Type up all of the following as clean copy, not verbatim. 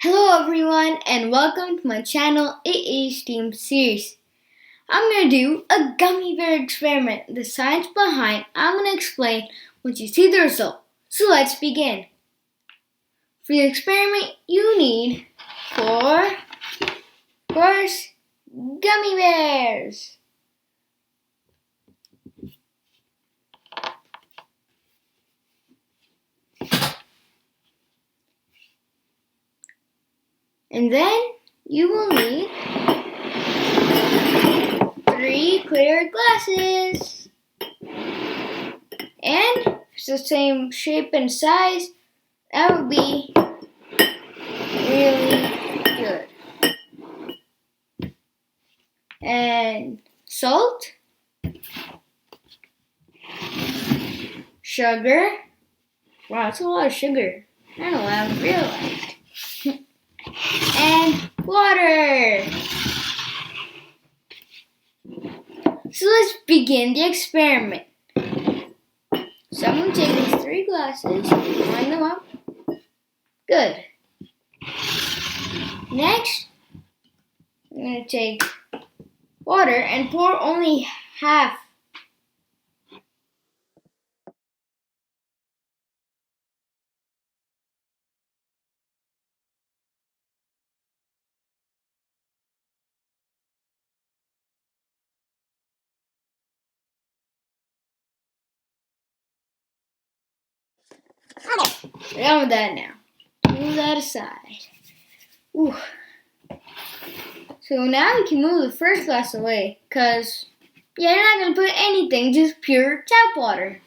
Hello everyone and welcome to my channel AA Team Series. I'm going to do a gummy bear experiment. The science behind I'm going to explain once you see the result. So let's begin. For the experiment you need 4, of course, gummy bears. And then you will need 3 clear glasses. And if it's the same shape and size, that would be really good. And salt, sugar. Wow, that's a lot of sugar. I don't know, I haven't realized. And water. So let's begin the experiment. So I'm going to take these 3 glasses, line them up. Good. Next, I'm going to take water and pour only half. We're done with that now. Move that aside. Ooh. So now we can move the first glass away, because you're not going to put anything, just pure tap water.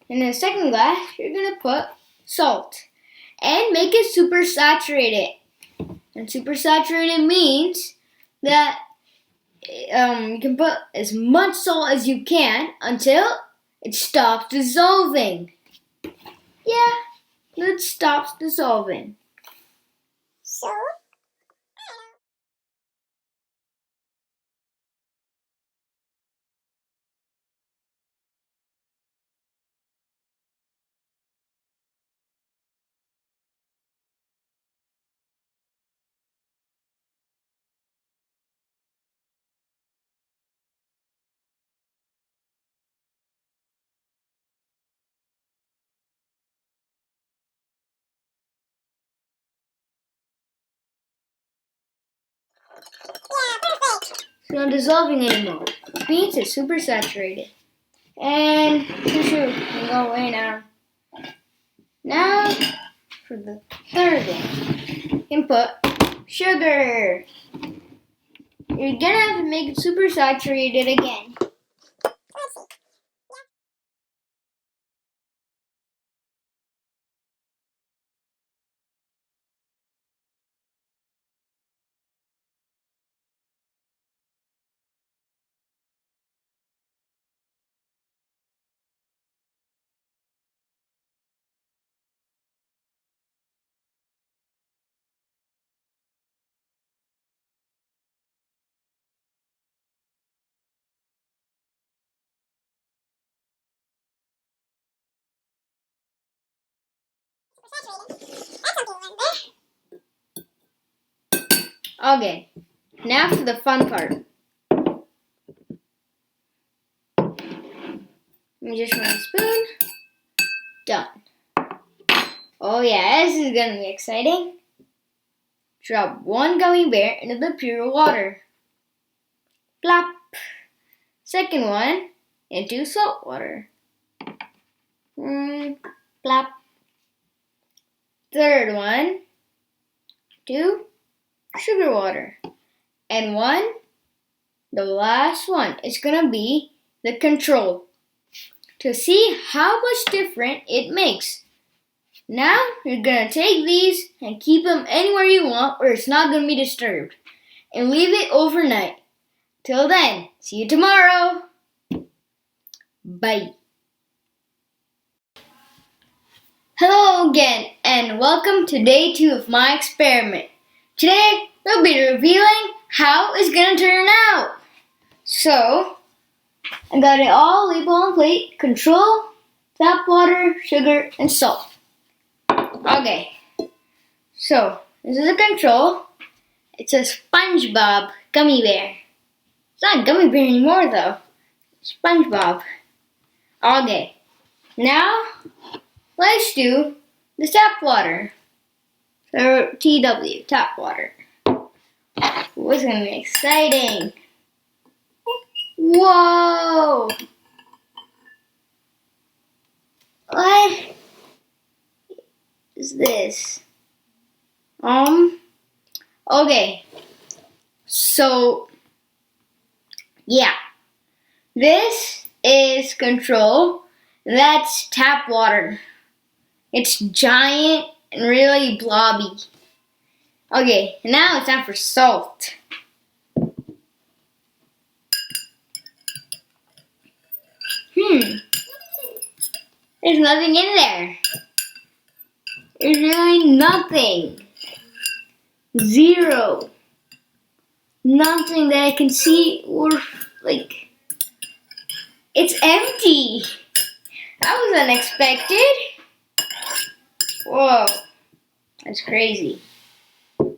In the second glass, you're going to put salt and make it super saturated. And super saturated means that you can put as much salt as you can until it stops dissolving. Yeah, it stops dissolving. It's not dissolving anymore. It means it's super saturated. And tissue can go away now. Now for the third one. You can put sugar. You're gonna have to make it super saturated again. Okay, now for the fun part. Let me just run a spoon. Done. Oh yeah, this is gonna be exciting. Drop 1 gummy bear into the pure water. Plop. Second one into salt water. Plop. Third one to sugar water. And the last one, is gonna be the control to see how much different it makes. Now you're gonna take these and keep them anywhere you want where it's not gonna be disturbed, and leave it overnight. Till then, see you tomorrow. Bye. Hello again, and welcome to day 2 of my experiment. Today, we'll be revealing how it's gonna turn out. So, I got it all labeled on plate. Control, tap water, sugar, and salt. Okay, so this is a control. It's a SpongeBob Gummy Bear. It's not a Gummy Bear anymore though. SpongeBob. Okay, now let's do the tap water. So TW, tap water. What's gonna be exciting? Whoa! What is this? Okay. So, yeah. This is control. That's tap water. It's giant and really blobby. Okay, now it's time for salt. There's nothing in there. There's really nothing. Zero. Nothing that I can see or like. It's empty. That was unexpected. Whoa. That's crazy.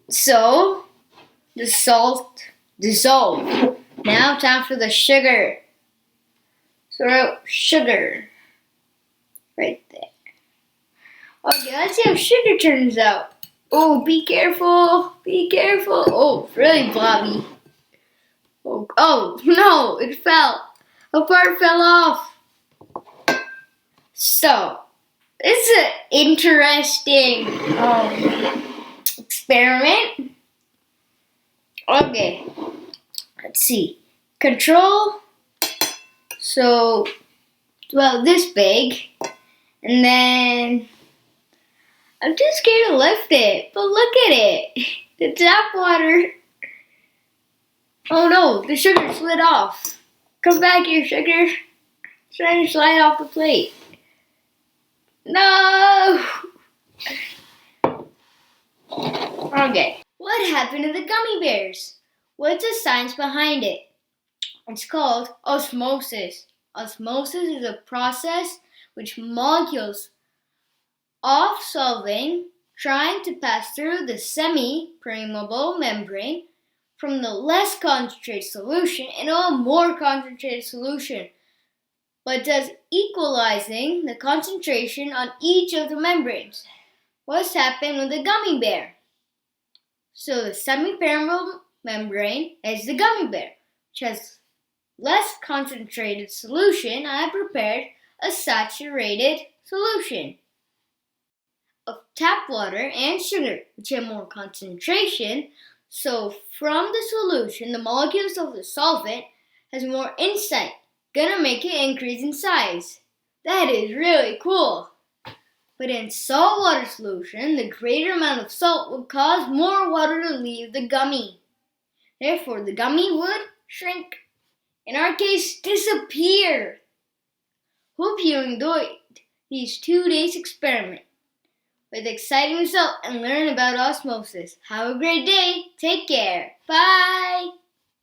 So, the salt dissolved. Now time for the sugar. So, sugar. Right there. Okay, let's see how sugar turns out. Oh, be careful. Be careful. Oh, really blobby. Oh no, it fell. A part fell off. So, it's an interesting experiment. Okay, let's see. Control. So, well, this big. And then, I'm too scared to lift it. But look at it. The tap water. Oh no, the sugar slid off. Come back here, sugar. It's trying to slide off the plate. No! Okay. What happened to the gummy bears? What's the science behind it? It's called osmosis. Osmosis is a process which molecules of solving trying to pass through the semipermeable membrane from the less concentrated solution into a more concentrated solution, but does equalizing the concentration on each of the membranes. What's happened with the gummy bear? So the semipermeable membrane is the gummy bear, which has less concentrated solution. I prepared a saturated solution of tap water and sugar, which have more concentration. So from the solution, the molecules of the solvent has more insight, gonna make it increase in size. That is really cool. But in saltwater solution, the greater amount of salt would cause more water to leave the gummy. Therefore, the gummy would shrink. In our case, disappear. Hope you enjoyed these 2 days experiment with exciting results and learn about osmosis. Have a great day. Take care. Bye.